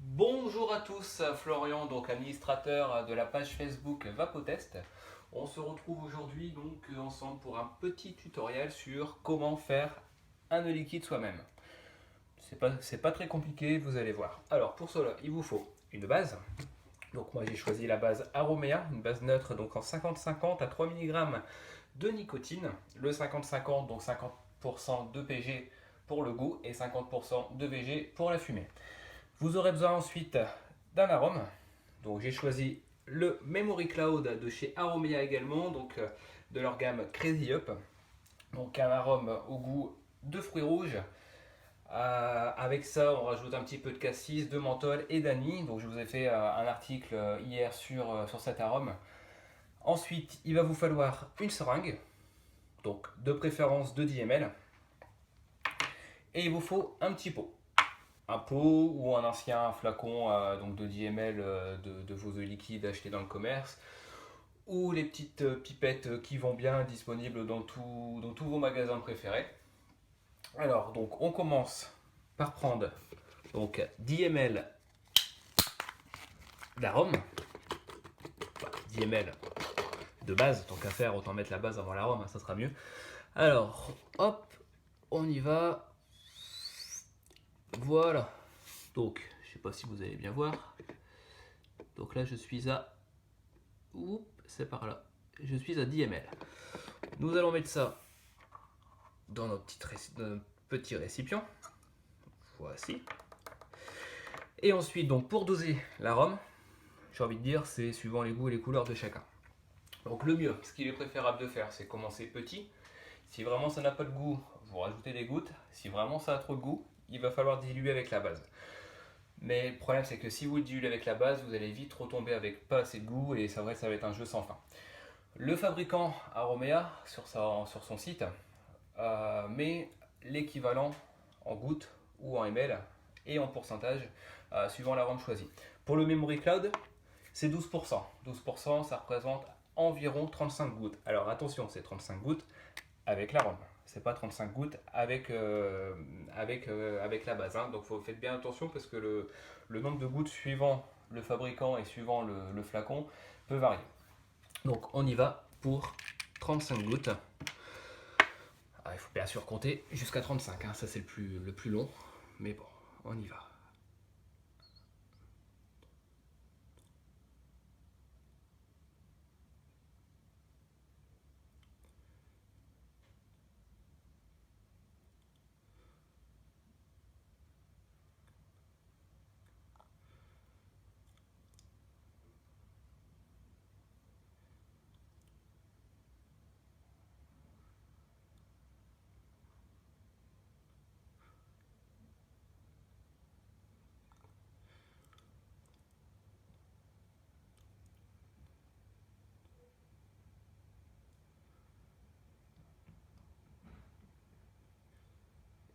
Bonjour à tous, Florian, donc administrateur de la page Facebook Vapotest. On se retrouve aujourd'hui donc ensemble pour un petit tutoriel sur comment faire un nœud liquide soi-même. C'est pas très compliqué, vous allez voir. Alors pour cela, il vous faut une base. Donc moi j'ai choisi la base Aromea, une base neutre donc en 50-50 à 3 mg de nicotine. Le 50-50 donc 50% de PG pour le goût et 50% de VG pour la fumée. Vous aurez besoin ensuite d'un arôme. Donc j'ai choisi le Memory Cloud de chez Aromea également, donc de leur gamme Crazy Up. Donc un arôme au goût de fruits rouges. Avec ça, on rajoute un petit peu de cassis, de menthol et d'anis. Donc je vous ai fait un article hier sur cet arôme. Ensuite, il va vous falloir une seringue, donc de préférence de 10 ml. Et il vous faut un petit pot. Un pot ou un ancien flacon donc de 10 ml de vos œufs liquides achetés dans le commerce, ou les petites pipettes qui vont bien, disponibles dans tous vos magasins préférés. Alors donc on commence par prendre donc 10 ml d'arôme, enfin, 10 ml de base, tant qu'à faire autant mettre la base avant l'arôme, hein, ça sera mieux. Alors hop, on y va, voilà. Donc je sais pas si vous allez bien voir, donc là je suis à, oups, c'est par là, je suis à 10 ml. Nous allons mettre ça dans notre petit récipient. Voici. Et ensuite, donc pour doser l'arôme, j'ai envie de dire, c'est suivant les goûts et les couleurs de chacun. Donc le mieux, ce qu'il est préférable de faire, c'est commencer petit. Si vraiment ça n'a pas de goût, vous rajoutez des gouttes. Si vraiment ça a trop de goût, il va falloir diluer avec la base. Mais le problème, c'est que si vous le diluez avec la base, vous allez vite retomber avec pas assez de goût et ça va être un jeu sans fin. Le fabricant Aromea, sur son site, met l'équivalent en gouttes ou en ml et en pourcentage suivant l'arôme choisi. Pour le Memory Cloud, c'est 12%. 12%, ça représente environ 35 gouttes. Alors attention, c'est 35 gouttes avec l'arôme. C'est pas 35 gouttes avec la base. Hein. Donc faites bien attention parce que le nombre de gouttes suivant le fabricant et suivant le flacon peut varier. Donc on y va pour 35 gouttes. Il faut bien sûr compter jusqu'à 35, hein, ça c'est le plus long, mais bon, on y va.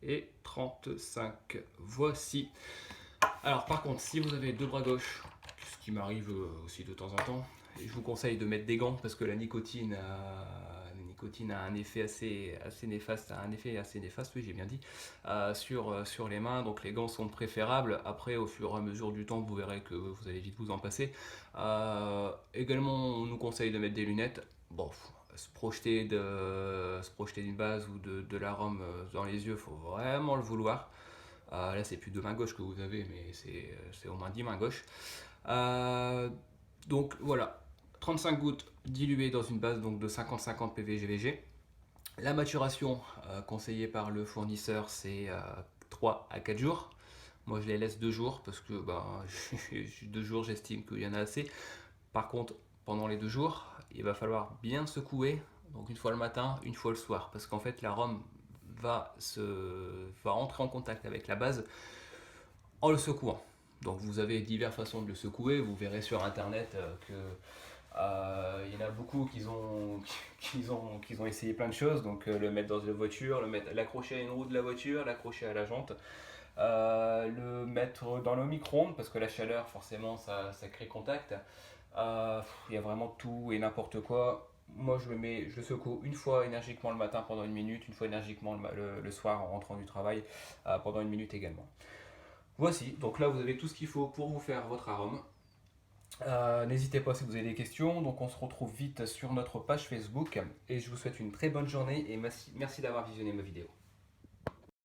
Et 35, voici. Alors par contre, si vous avez deux bras gauches, ce qui m'arrive aussi de temps en temps, je vous conseille de mettre des gants parce que la nicotine a un effet assez néfaste, oui j'ai bien dit, sur les mains, donc les gants sont préférables. Après, au fur et à mesure du temps, vous verrez que vous allez vite vous en passer. Également, on nous conseille de mettre des lunettes. Bon, se projeter d'une base ou de l'arôme dans les yeux, faut vraiment le vouloir. Là, c'est plus deux mains gauches que vous avez, mais c'est au moins 10 mains gauches. Donc voilà, 35 gouttes diluées dans une base donc de 50-50 PVG-VG. La maturation conseillée par le fournisseur, c'est 3 à 4 jours. Moi, je les laisse 2 jours parce que 2 jours, j'estime qu'il y en a assez. Par contre, pendant les 2 jours, il va falloir bien secouer. Donc une fois le matin, une fois le soir, parce qu'en fait, l'arôme va entrer en contact avec la base en le secouant. Donc vous avez diverses façons de le secouer. Vous verrez sur internet que il y en a beaucoup qui ont essayé plein de choses. Donc le mettre dans la voiture, l'accrocher à une roue de la voiture, l'accrocher à la jante, le mettre dans le micro-ondes parce que la chaleur forcément ça crée contact. Il y a vraiment tout et n'importe quoi. Moi je le secoue une fois énergiquement le matin pendant une minute, une fois énergiquement le soir en rentrant du travail pendant une minute également. Voici, donc là vous avez tout ce qu'il faut pour vous faire votre arôme. N'hésitez pas si vous avez des questions, donc on se retrouve vite sur notre page Facebook et je vous souhaite une très bonne journée et merci d'avoir visionné ma vidéo.